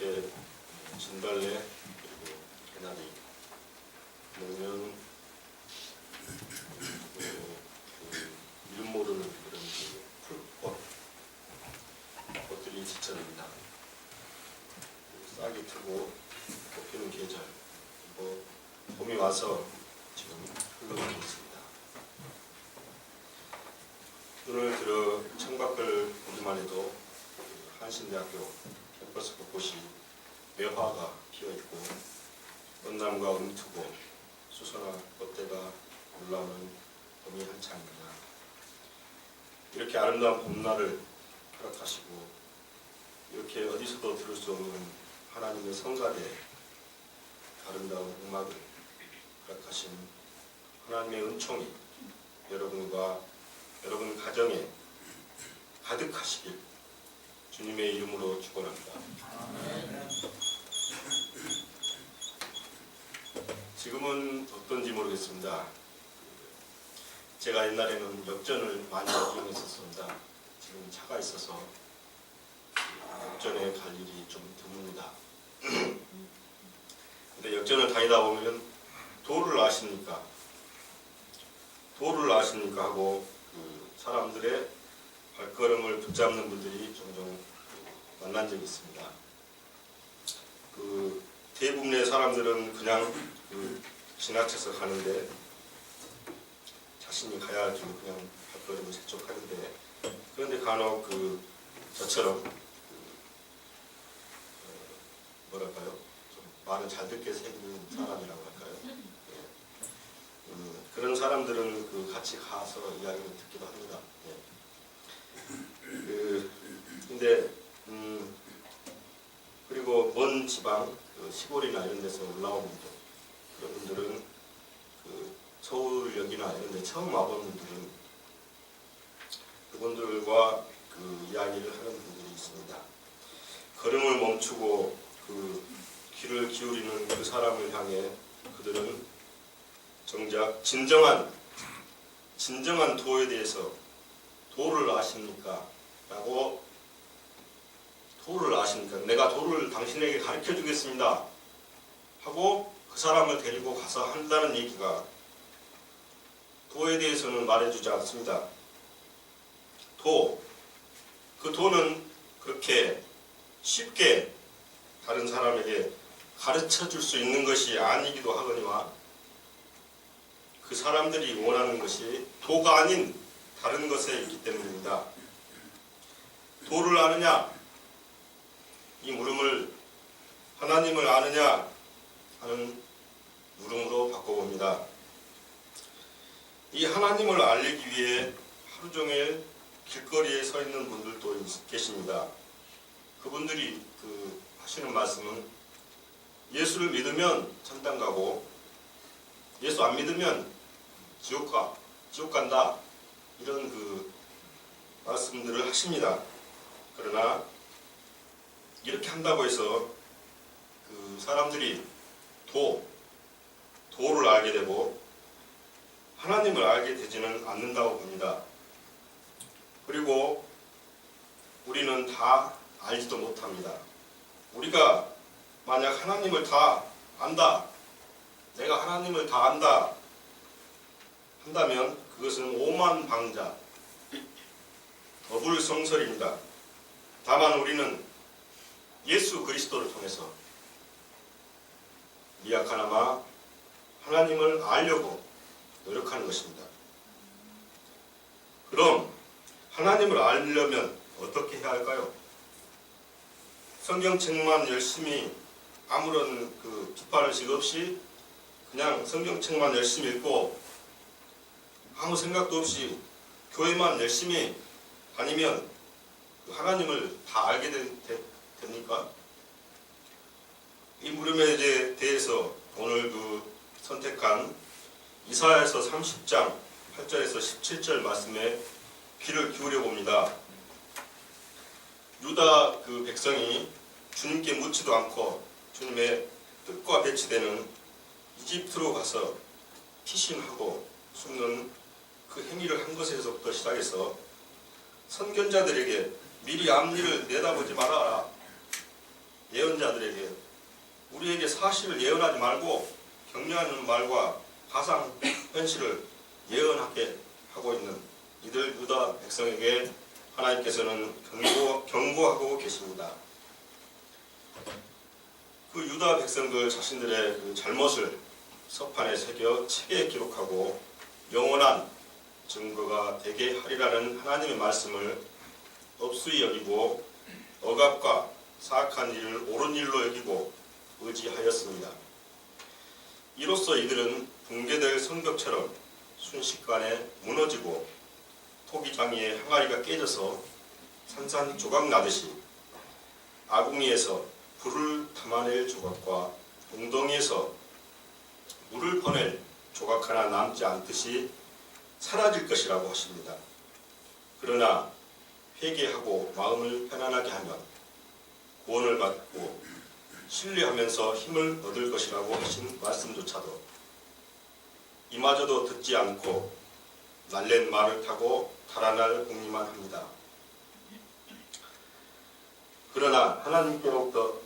이렇게 진달래 그리고 개나리, 목련, 이름 모르는 그런 풀꽃, 꽃들이 지쳐납니다. 싹이 트고 꽃피는 계절, 그리고 봄이 와서 지금 흘러가고 있습니다. 눈을 들어 창밖을 보기만 해도 한신대학교 캠퍼스 곳곳이 매화가 피어있고 은나무가 움트고 수선화 꽃대가 올라오는 봄이 한창입니다. 이렇게 아름다운 봄날을 허락하시고 이렇게 어디서도 들을 수 없는 하나님의 성가대 아름다운 음악을 허락하신 하나님의 은총이 여러분과 여러분 가정에 가득하시길 주님의 이름으로 축원합니다. 지금은 어떤지 모르겠습니다. 제가 옛날에는 역전을 많이 이용했었습니다. 지금 차가 있어서 역전에 갈 일이 좀 드뭅니다. 근데 역전을 다니다 보면 도를 아십니까 하고 사람들의 발걸음을 붙잡는 분들이 종종 만난 적이 있습니다. 대부분의 사람들은 그냥 지나쳐서 가는데 자신이 가야 할 줄 그냥 발걸음을 재촉하는데, 그런데 간혹 저처럼 뭐랄까요, 좀 말을 잘 듣게 생긴 사람이라고 할까요? 그런 사람들은 같이 가서 이야기를 듣기도 합니다. 근데 그리고 먼 지방 시골이나 이런 데서 올라오는 분들, 그런 분들은 서울역이나 이런 데 처음 와본 분들은 그분들과 이야기를 하는 분들이 있습니다. 걸음을 멈추고 귀를 기울이는 그 사람을 향해 그들은 정작 진정한 도에 대해서 도를 아십니까? 라고, 도를 아십니까? 내가 도를 당신에게 가르쳐 주겠습니다 하고 그 사람을 데리고 가서 한다는 얘기가, 도에 대해서는 말해주지 않습니다. 그 도는 그렇게 쉽게 다른 사람에게 가르쳐 줄 수 있는 것이 아니기도 하거니와 그 사람들이 원하는 것이 도가 아닌 다른 것에 있기 때문입니다. 도를 아느냐? 이 물음을 하나님을 아느냐? 하는 물음으로 바꿔봅니다. 이 하나님을 알리기 위해 하루 종일 길거리에 서 있는 분들도 계십니다. 그분들이 하시는 말씀은 예수를 믿으면 천당 가고 예수 안 믿으면 지옥 간다, 이런 말씀들을 하십니다. 그러나 이렇게 한다고 해서 사람들이 도를 알게 되고 하나님을 알게 되지는 않는다고 봅니다. 그리고 우리는 다 알지도 못합니다. 우리가 만약 하나님을 다 안다, 내가 하나님을 다 안다 한다면 그것은 오만방자, 어불성설입니다. 다만 우리는 예수 그리스도를 통해서 미약하나마 하나님을 알려고 노력하는 것입니다. 그럼 하나님을 알려면 어떻게 해야 할까요? 성경책만 열심히 아무런 뒷바라지 없이 그냥 성경책만 열심히 읽고 아무 생각도 없이 교회만 열심히 다니면 하나님을 다 알게 됩니까? 이 물음에 대해서 오늘 선택한 이사야서 30장 8절에서 17절 말씀에 귀를 기울여 봅니다. 유다 백성이 주님께 묻지도 않고 주님의 뜻과 배치되는 이집트로 가서 피신하고 숨는 그 행위를 한 것에서부터 시작해서 선견자들에게 미리 앞일을 내다보지 말아라, 예언자들에게 우리에게 사실을 예언하지 말고 격려하는 말과 가상 현실을 예언하게 하고 있는 이들 유다 백성에게 하나님께서는 경고하고 계십니다. 그 유다 백성들 자신들의 그 잘못을 서판에 새겨 책에 기록하고 영원한 증거가 되게 하리라는 하나님의 말씀을 업수히 여기고 억압과 사악한 일을 옳은 일로 여기고 의지하였습니다. 이로써 이들은 붕괴될 성벽처럼 순식간에 무너지고 토기장이의 항아리가 깨져서 산산조각 나듯이 아궁이에서 불을 담아낼 조각과 웅덩이에서 물을 퍼낼 조각 하나 남지 않듯이 사라질 것이라고 하십니다. 그러나 회개하고 마음을 편안하게 하면 구원을 받고 신뢰하면서 힘을 얻을 것이라고 하신 말씀조차도 이마저도 듣지 않고 날랜 말을 타고 달아날 공리만 합니다. 그러나 하나님께로부터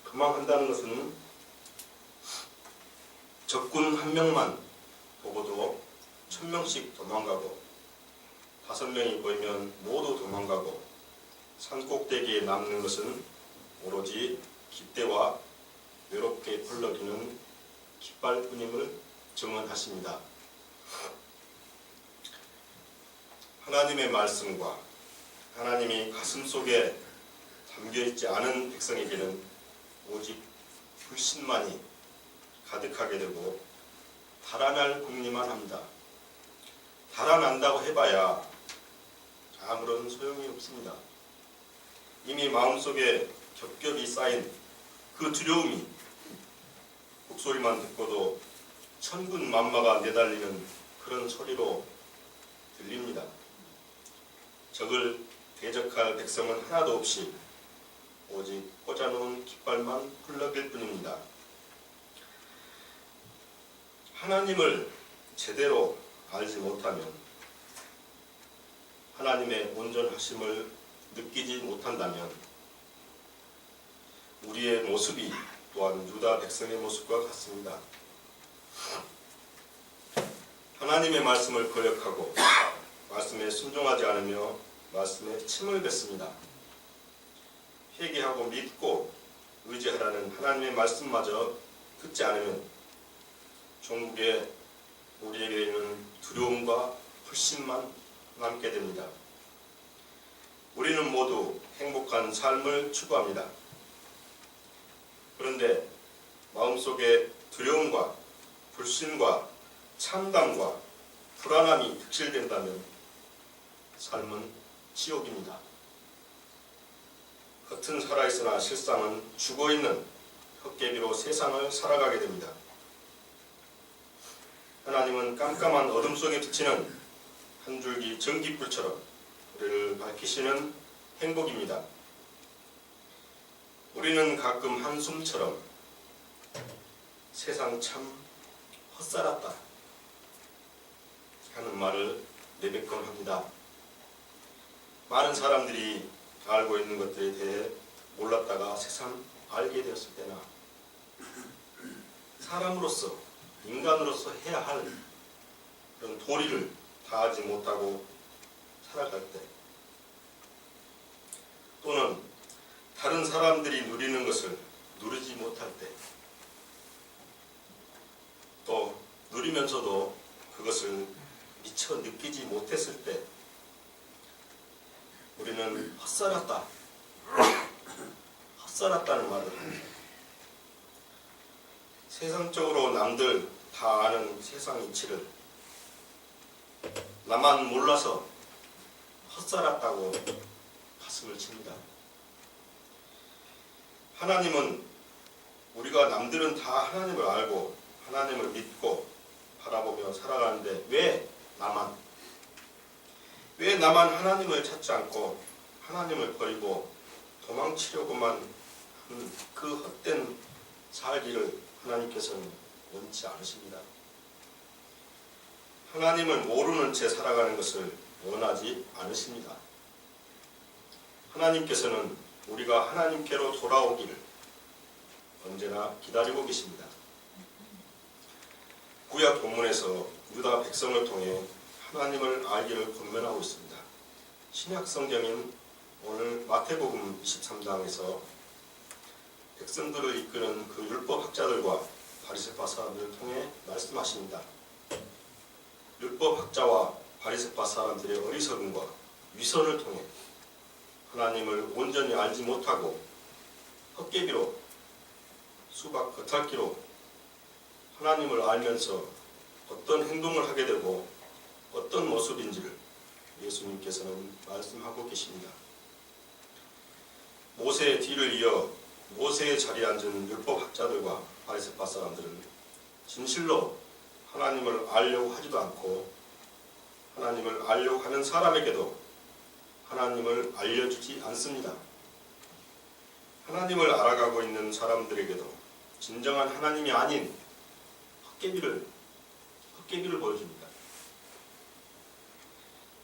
도망한다는 것은 적군 한 명만 보고도 1000명씩 도망가고 5명이 보이면 모두 도망가고 산꼭대기에 남는 것은 오로지 깃대와 외롭게 펄럭이는 깃발뿐임을 증언하십니다. 하나님의 말씀과 하나님이 가슴속에 담겨있지 않은 백성에게는 오직 불신만이 가득하게 되고 달아날 궁리만 합니다. 달아난다고 해봐야 아무런 소용이 없습니다. 이미 마음속에 겹겹이 쌓인 그 두려움이 목소리만 듣고도 천군만마가 내달리는 그런 소리로 들립니다. 적을 대적할 백성은 하나도 없이 오직 꽂아놓은 깃발만 펄럭일 뿐입니다. 하나님을 제대로 알지 못하면 하나님의 온전하심을 느끼지 못한다면 우리의 모습이 또한 유다 백성의 모습과 같습니다. 하나님의 말씀을 거역하고 말씀에 순종하지 않으며 말씀에 침을 뱉습니다. 회개하고 믿고 의지하라는 하나님의 말씀마저 듣지 않으면 종국에 우리에게 있는 두려움과 불신만 남게 됩니다. 우리는 모두 행복한 삶을 추구합니다. 그런데 마음속에 두려움과 불신과 참담과 불안함이 득실된다면 삶은 지옥입니다. 겉은 살아있으나 실상은 죽어있는 헛개비로 세상을 살아가게 됩니다. 하나님은 깜깜한 어둠 속에 비치는 한 줄기 전깃불처럼 우리를 밝히시는 행복입니다. 우리는 가끔 한숨처럼 세상 참 헛살았다 하는 말을 내뱉곤 합니다. 많은 사람들이 알고 있는 것들에 대해 몰랐다가 새삼 알게 되었을 때나 사람으로서 인간으로서 해야 할 그런 도리를 다하지 못하고 살아갈 때 또는 다른 사람들이 누리는 것을 누리지 못할 때 또 누리면서도 그것을 미처 느끼지 못했을 때 우리는 헛살았다, 헛살았다는 말을 합니다. 세상적으로 남들 다 아는 세상 이치를 나만 몰라서 헛살았다고 가슴을 칩니다. 하나님은 우리가 남들은 다 하나님을 알고 하나님을 믿고 바라보며 살아가는데 왜 나만 하나님을 찾지 않고 하나님을 버리고 도망치려고만 하는 그 헛된 살기를 하나님께서는 원치 않으십니다. 하나님을 모르는 채 살아가는 것을 원하지 않으십니다. 하나님께서는 우리가 하나님께로 돌아오기를 언제나 기다리고 계십니다. 구약 본문에서 유다 백성을 통해 하나님을 알기를 권면하고 있습니다. 신약 성경인 오늘 마태복음 23장에서 백성들을 이끄는 그 율법학자들과 바리새파 사람들을 통해 말씀하십니다. 율법학자와 바리새파 사람들의 어리석음과 위선을 통해 하나님을 온전히 알지 못하고 헛개비로 수박 겉핥기로 하나님을 알면서 어떤 행동을 하게 되고 어떤 모습인지를 예수님께서는 말씀하고 계십니다. 모세의 뒤를 이어 모세의 자리에 앉은 율법학자들과 바리새파 사람들은 진실로 하나님을 알려고 하지도 않고 하나님을 알려고 하는 사람에게도 하나님을 알려주지 않습니다. 하나님을 알아가고 있는 사람들에게도 진정한 하나님이 아닌 헛개비를 보여줍니다.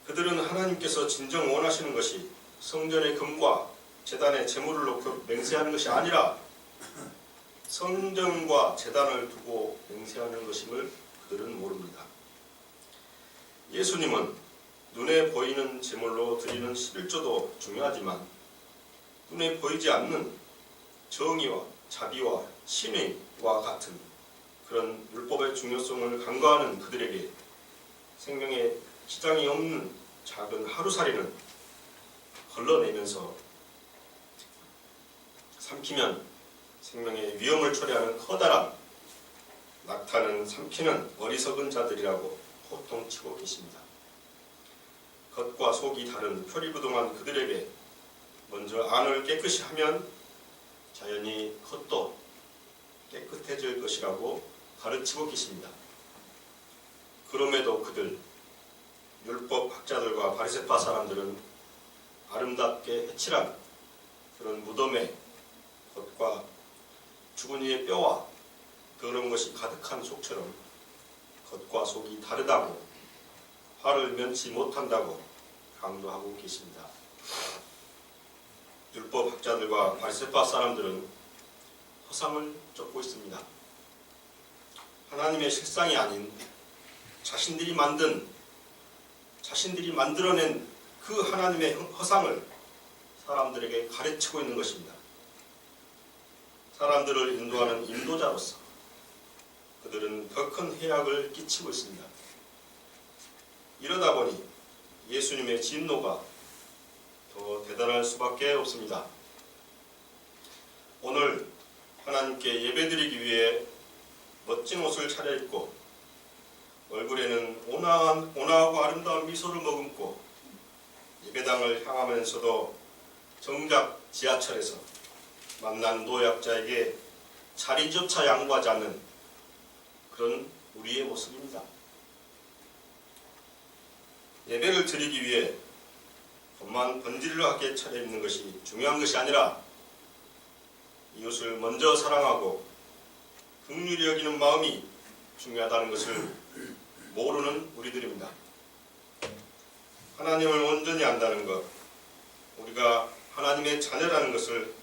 그들은 하나님께서 진정 원하시는 것이 성전의 금과 제단에 제물을 놓고 맹세하는 것이 아니라 성전과 제단을 두고 맹세하는 것임을 그들은 모릅니다. 예수님은 눈에 보이는 제물로 드리는 11조도 중요하지만 눈에 보이지 않는 정의와 자비와 신의와 같은 그런 율법의 중요성을 간과하는 그들에게 생명에 지장이 없는 작은 하루살이는 걸러내면서 삼키면 생명의 위험을 초래하는 커다란 낙타는 삼키는 어리석은 자들이라고 호통치고 계십니다. 겉과 속이 다른 표리부동한 그들에게 먼저 안을 깨끗이 하면 자연히 겉도 깨끗해질 것이라고 가르치고 계십니다. 그럼에도 그들 율법학자들과 바리새파 사람들은 아름답게 해칠한 그런 무덤에 겉과 죽은 이의 뼈와 더러운 것이 가득한 속처럼 겉과 속이 다르다고 화를 면치 못한다고 강조하고 계십니다. 율법학자들과 바리새파 사람들은 허상을 쫓고 있습니다. 하나님의 실상이 아닌 자신들이 만들어낸 그 하나님의 허상을 사람들에게 가르치고 있는 것입니다. 사람들을 인도하는 인도자로서 그들은 더 큰 해악을 끼치고 있습니다. 이러다 보니 예수님의 진노가 더 대단할 수밖에 없습니다. 오늘 하나님께 예배드리기 위해 멋진 옷을 차려입고 얼굴에는 온화하고 아름다운 미소를 머금고 예배당을 향하면서도 정작 지하철에서 만난 노약자에게 자리조차 양보하지 않는 그런 우리의 모습입니다. 예배를 드리기 위해 겉만 번지르르하게 차려입는 것이 중요한 것이 아니라 이웃을 먼저 사랑하고 긍휼히 여기는 마음이 중요하다는 것을 모르는 우리들입니다. 하나님을 온전히 안다는 것, 우리가 하나님의 자녀라는 것을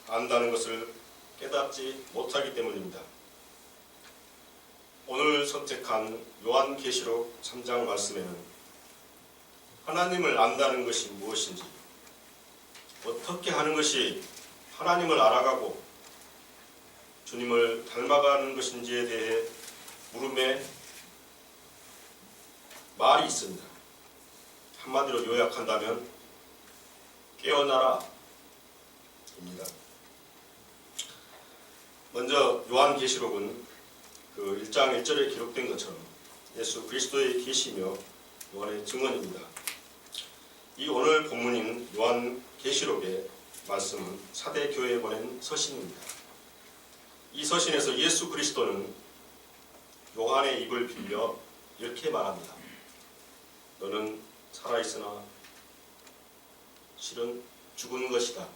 안다는 것을 깨닫지 못하기 때문입니다. 오늘 선택한 요한계시록 3장 말씀에는 하나님을 안다는 것이 무엇인지, 어떻게 하는 것이 하나님을 알아가고 주님을 닮아가는 것인지에 대해 물음에 말이 있습니다. 한마디로 요약한다면 깨어나라 입니다. 먼저 요한계시록은 그 1장 1절에 기록된 것처럼 예수 그리스도의 계시며 요한의 증언입니다. 이 오늘 본문인 요한계시록의 말씀은 사대 교회에 보낸 서신입니다. 이 서신에서 예수 그리스도는 요한의 입을 빌려 이렇게 말합니다. 너는 살아있으나 실은 죽은 것이다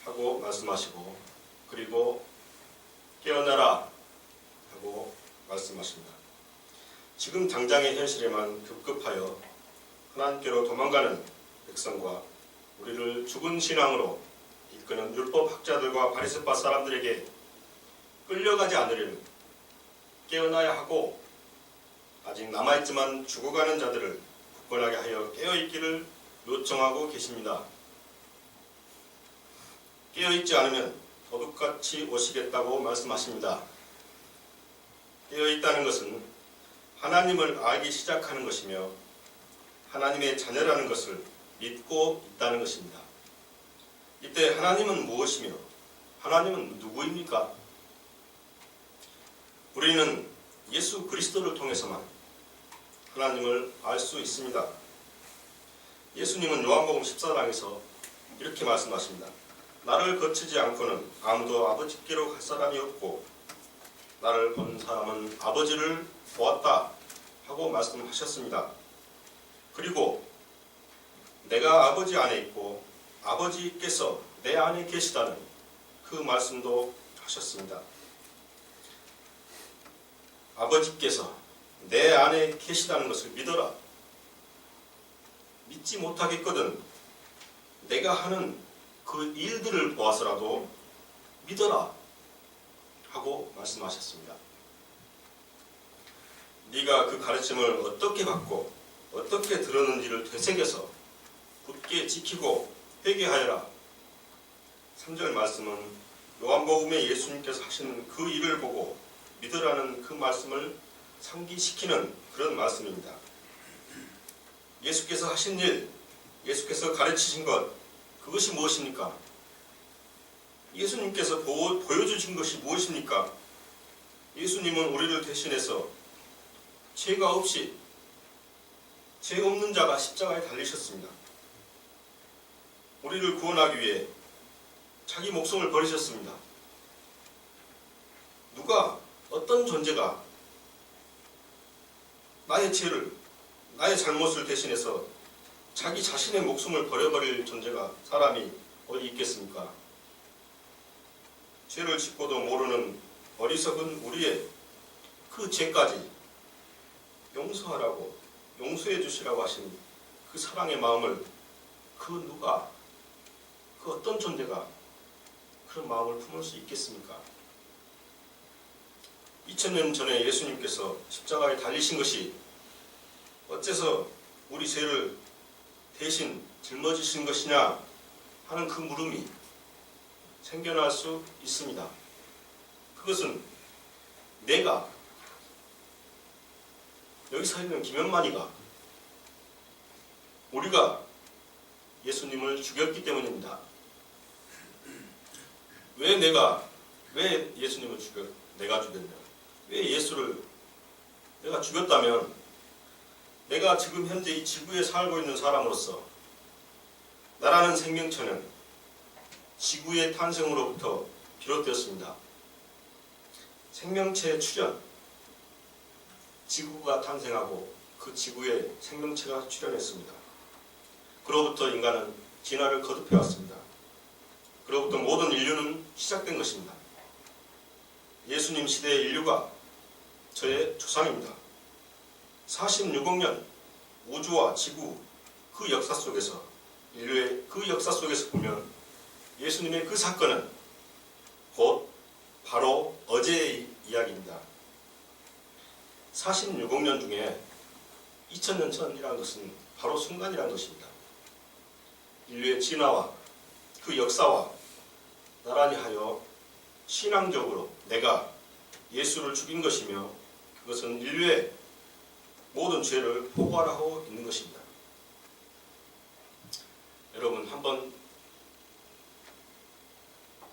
하고 말씀하시고, 그리고 깨어나라 하고 말씀하십니다. 지금 당장의 현실에만 급급하여 하나님께로 도망가는 백성과 우리를 죽은 신앙으로 이끄는 율법학자들과 바리새파 사람들에게 끌려가지 않으려면 깨어나야 하고, 아직 남아있지만 죽어가는 자들을 굳건하게 하여 깨어있기를 요청하고 계십니다. 깨어있지 않으면 도둑같이 오시겠다고 말씀하십니다. 깨어있다는 것은 하나님을 알기 시작하는 것이며 하나님의 자녀라는 것을 믿고 있다는 것입니다. 이때 하나님은 무엇이며 하나님은 누구입니까? 우리는 예수 그리스도를 통해서만 하나님을 알 수 있습니다. 예수님은 요한복음 14장에서 이렇게 말씀하십니다. 나를 거치지 않고는 아무도 아버지께로 갈 사람이 없고 나를 본 사람은 아버지를 보았다 하고 말씀하셨습니다. 그리고 내가 아버지 안에 있고 아버지께서 내 안에 계시다는 그 말씀도 하셨습니다. 아버지께서 내 안에 계시다는 것을 믿어라. 믿지 못하겠거든 내가 하는 그 일들을 보아서라도 믿어라 하고 말씀하셨습니다. 네가 그 가르침을 어떻게 받고 어떻게 들었는지를 되새겨서 굳게 지키고 회개하여라. 3절 말씀은 요한복음에 예수님께서 하시는 그 일을 보고 믿으라는 그 말씀을 상기시키는 그런 말씀입니다. 예수께서 하신 일, 예수께서 가르치신 것, 그것이 무엇입니까? 예수님께서 보여주신 것이 무엇입니까? 예수님은 우리를 대신해서 죄가 없이, 죄 없는 자가 십자가에 달리셨습니다. 우리를 구원하기 위해 자기 목숨을 버리셨습니다. 누가, 어떤 존재가 나의 죄를, 나의 잘못을 대신해서 자기 자신의 목숨을 버려버릴 존재가, 사람이 어디 있겠습니까? 죄를 짓고도 모르는 어리석은 우리의 그 죄까지 용서하라고, 용서해 주시라고 하신 그 사랑의 마음을 그 누가, 그 어떤 존재가 그런 마음을 품을 수 있겠습니까? 2000년 전에 예수님께서 십자가에 달리신 것이 어째서 우리 죄를 대신 짊어지신 것이냐 하는 그 물음이 생겨날 수 있습니다. 그것은 내가, 여기 서 있는 김현만이가, 우리가 예수님을 죽였기 때문입니다. 왜 예수님을 내가 죽였냐? 왜 예수를 내가 죽였다면, 내가 지금 현재 이 지구에 살고 있는 사람으로서 나라는 생명체는 지구의 탄생으로부터 비롯되었습니다. 생명체의 출현, 지구가 탄생하고 그 지구에 생명체가 출현했습니다. 그로부터 인간은 진화를 거듭해왔습니다. 그로부터 모든 인류는 시작된 것입니다. 예수님 시대의 인류가 저의 조상입니다. 46억 년 우주와 지구 그 역사 속에서, 인류의 그 역사 속에서 보면 예수님의 그 사건은 곧 바로 어제의 이야기입니다. 46억 년 중에 2000년 전이라는 것은 바로 순간이라는 것입니다. 인류의 진화와 그 역사와 나란히 하여 신앙적으로 내가 예수를 죽인 것이며, 그것은 인류의 모든 죄를 포괄하고 있는 것입니다. 여러분,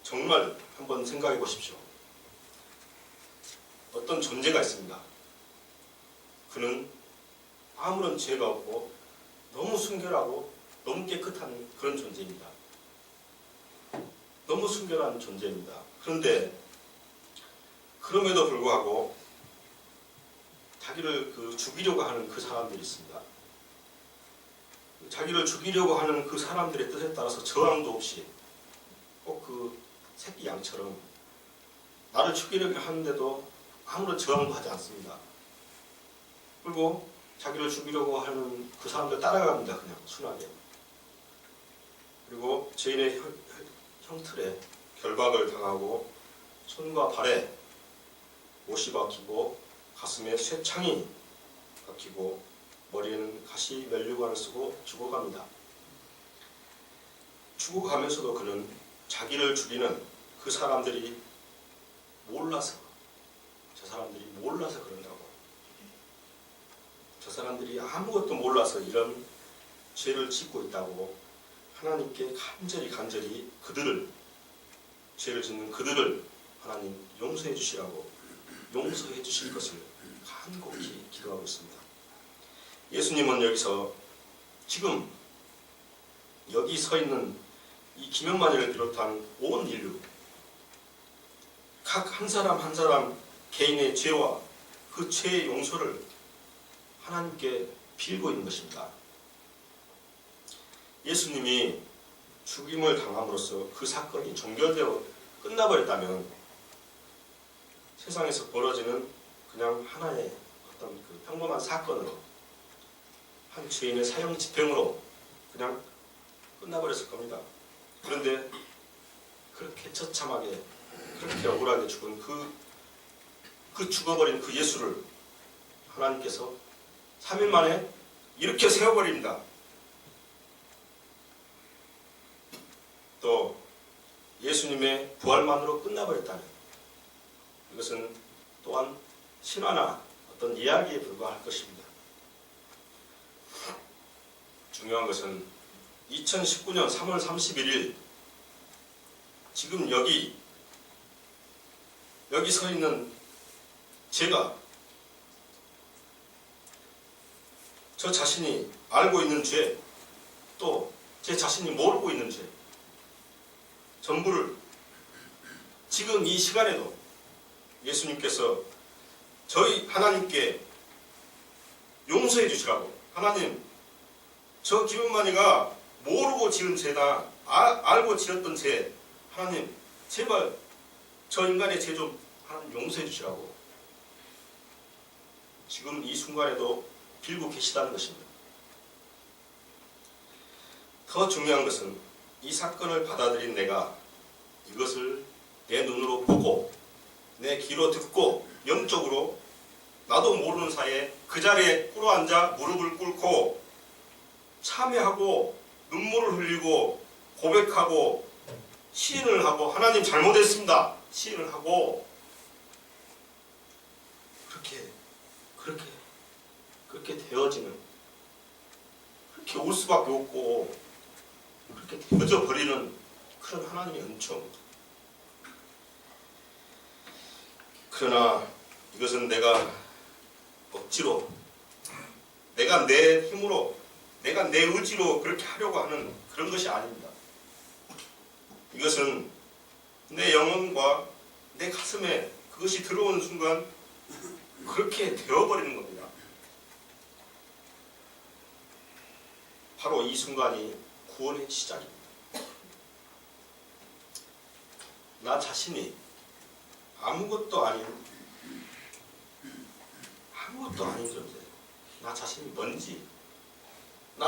정말 한번 생각해 보십시오. 어떤 존재가 있습니다. 그는 아무런 죄가 없고 너무 순결하고 너무 깨끗한 그런 존재입니다. 너무 순결한 존재입니다. 그런데 그럼에도 불구하고 자기를 죽이려고 하는 그 사람들이 있습니다. 자기를 죽이려고 하는 그 사람들의 뜻에 따라서 저항도 없이 꼭 그 새끼 양처럼 나를 죽이려고 하는데도 아무런 저항도 하지 않습니다. 그리고 자기를 죽이려고 하는 그 사람들 따라갑니다. 그냥 순하게. 그리고 죄인의 형틀에 결박을 당하고 손과 발에 못이 박히고 가슴에 쇠창이 박히고 머리에는 가시 면류관을 쓰고 죽어갑니다. 죽어가면서도 그는 자기를 죽이는 그 사람들이 몰라서, 저 사람들이 몰라서 그런다고, 저 사람들이 아무것도 몰라서 이런 죄를 짓고 있다고 하나님께 간절히 그들을, 죄를 짓는 그들을 하나님 용서해 주시라고, 용서해 주실 것을 간곡히 기도하고 있습니다. 예수님은 여기서 지금 여기 서 있는 이 김영만이를 비롯한 온 인류, 각 한 사람 한 사람 개인의 죄와 그 죄의 용서를 하나님께 빌고 있는 것입니다. 예수님이 죽임을 당함으로써 그 사건이 종결되어 끝나버렸다면 세상에서 벌어지는 그냥 하나의 어떤 그 평범한 사건으로, 한 죄인의 사형 집행으로 그냥 끝나버렸을 겁니다. 그런데 그렇게 처참하게, 그렇게 억울하게 죽은 그 죽어버린 그 예수를 하나님께서 3일 만에 이렇게 세워버립니다. 또 예수님의 부활만으로 끝나버렸다면 이것은 또한 신화나 어떤 이야기에 불과할 것입니다. 중요한 것은 2019년 3월 31일 지금 여기 서 있는 제가 저 자신이 알고 있는 죄, 또 제 자신이 모르고 있는 죄, 전부를 지금 이 시간에도 예수님께서 저희 하나님께 용서해 주시라고, 하나님, 저 김은만이가 모르고 지은 죄다, 알고 지었던 죄, 하나님 제발 저 인간의 죄 좀 하나님 용서해 주시라고 지금 이 순간에도 빌고 계시다는 것입니다. 더 중요한 것은 이 사건을 받아들인 내가 이것을 내 눈으로 보고 내 귀로 듣고 영적으로 나도 모르는 사이에 그 자리에 꿇어앉아 무릎을 꿇고 참회하고 눈물을 흘리고 고백하고 시인을 하고, 하나님 잘못했습니다 시인을 하고, 그렇게 되어지는, 그렇게 올 수밖에 없고 그렇게 되어져 버리는 그런 하나님의 은총. 그러나 이것은 내가 억지로, 내가 내 힘으로, 내가 내 의지로 그렇게 하려고 하는 그런 것이 아닙니다. 이것은 내 영혼과 내 가슴에 그것이 들어오는 순간 그렇게 되어버리는 겁니다. 바로 이 순간이 구원의 시작입니다. 나 자신이 아무것도 아닌 존재, 나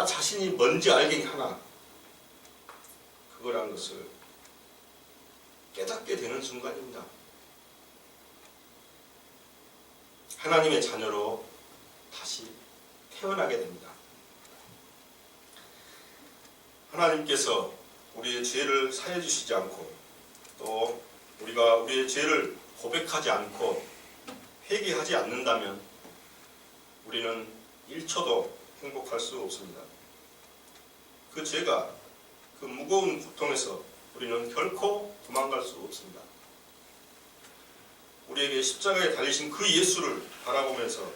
자신이 뭔지 알게 하나, 그거라는 것을 깨닫게 되는 순간입니다. 하나님의 자녀로 다시 태어나게 됩니다. 하나님께서 우리의 죄를 사해 주시지 않고, 또 우리가 우리의 죄를 고백하지 않고 회개하지 않는다면 우리는 1초도 행복할 수 없습니다. 그 죄가, 그 무거운 고통에서 우리는 결코 도망갈 수 없습니다. 우리에게 십자가에 달리신 그 예수를 바라보면서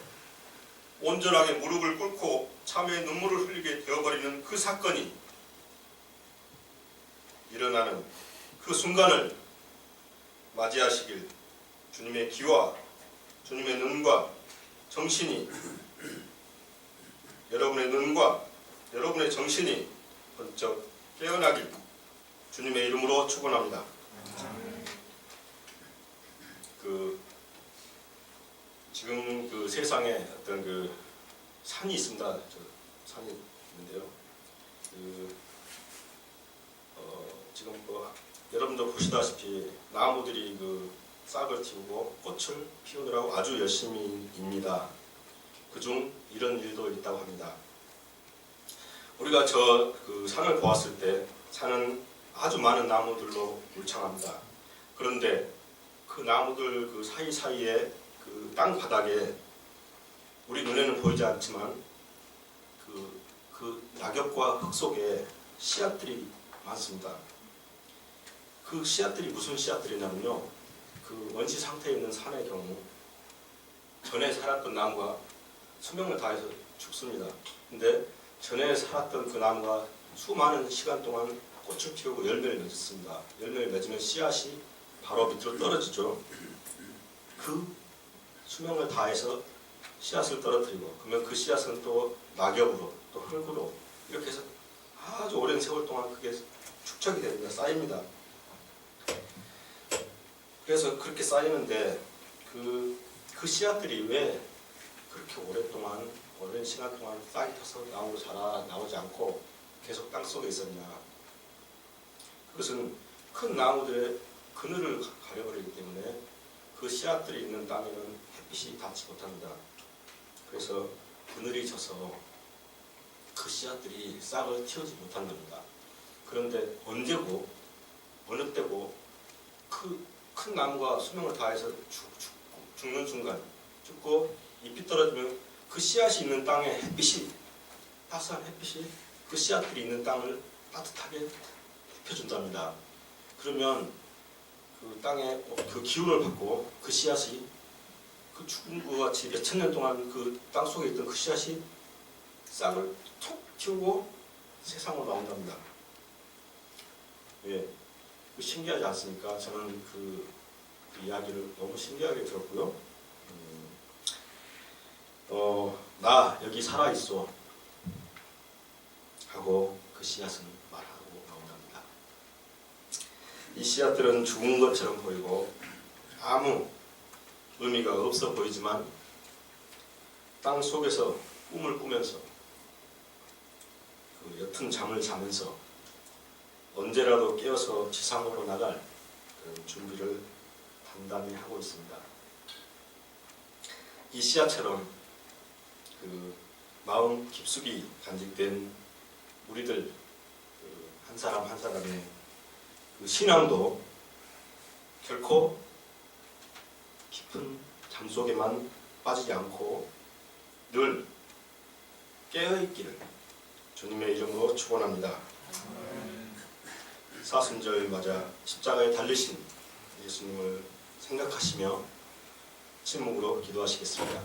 온전하게 무릎을 꿇고 참회의 눈물을 흘리게 되어버리는 그 사건이 일어나는 그 순간을 맞이하시길 주님의 귀와 주님의 눈과 정신이, 여러분의 눈과 여러분의 정신이 번쩍 깨어나길 주님의 이름으로 축원합니다. 지금 그 세상에 어떤 그 산이 있습니다. 산이 있는데요. 지금 뭐 여러분도 보시다시피 나무들이 그 싹을 틔우고 꽃을 피우느라고 아주 열심히 입니다. 그중 이런 일도 있다고 합니다. 우리가 저 그 산을 보았을 때 산은 아주 많은 나무들로 울창합니다. 그런데 그 나무들 그 사이사이에 그 땅 바닥에 우리 눈에는 보이지 않지만 그 낙엽과 흙 속에 씨앗들이 많습니다. 그 씨앗들이 무슨 씨앗들이냐면요, 그 원시 상태에 있는 산의 경우 전에 살았던 나무가 수명을 다해서 죽습니다. 근데 전에 살았던 그 나무가 수많은 시간 동안 꽃을 피우고 열매를 맺었습니다. 열매를 맺으면 씨앗이 바로 밑으로 떨어지죠. 그 수명을 다해서 씨앗을 떨어뜨리고, 그러면 그 씨앗은 또 낙엽으로 또 흙으로 이렇게 해서 아주 오랜 세월 동안 그게 축적이 됩니다. 쌓입니다. 그래서 그렇게 쌓이는데 그 씨앗들이 왜 그렇게 오랫동안 오랜 시간 동안 싹이 터서 나무로 자라 나오지 않고 계속 땅속에 있었냐? 그것은 큰 나무들의 그늘을 가려버리기 때문에 그 씨앗들이 있는 땅에는 햇빛이 닿지 못합니다. 그래서 그늘이 져서 그 씨앗들이 싹을 틔우지 못한답니다. 그런데 언제고 어느 때고 그 큰 나무가 수명을 다해서 죽는 순간, 죽고 잎이 떨어지면 그 씨앗이 있는 땅에 햇빛이, 따스한 햇빛이 그 씨앗들이 있는 땅을 따뜻하게 데펴준답니다. 그러면 그 땅에 그 기운을 받고 그 씨앗이 그 죽은 것 같이 몇 천 년 동안 그 땅 속에 있던 그 씨앗이 싹을 톡 틔우고 세상으로 나온답니다. 예, 신기하지 않습니까? 저는 그 이야기를 너무 신기하게 들었고요. 나 여기 살아있어 하고 그 씨앗은 말하고 나온답니다. 이 씨앗들은 죽은 것처럼 보이고 아무 의미가 없어 보이지만 땅 속에서 꿈을 꾸면서 그 옅은 잠을 자면서 언제라도 깨어서 지상으로 나갈 그런 준비를 단단히 하고 있습니다. 이 씨앗처럼 그 마음 깊숙이 간직된 우리들 한 사람 한 사람의 그 신앙도 결코 깊은 잠 속에만 빠지지 않고 늘 깨어있기를 주님의 이름으로 축원합니다. 사순절 맞아 십자가에 달리신 예수님을 생각하시며 침묵으로 기도하시겠습니다.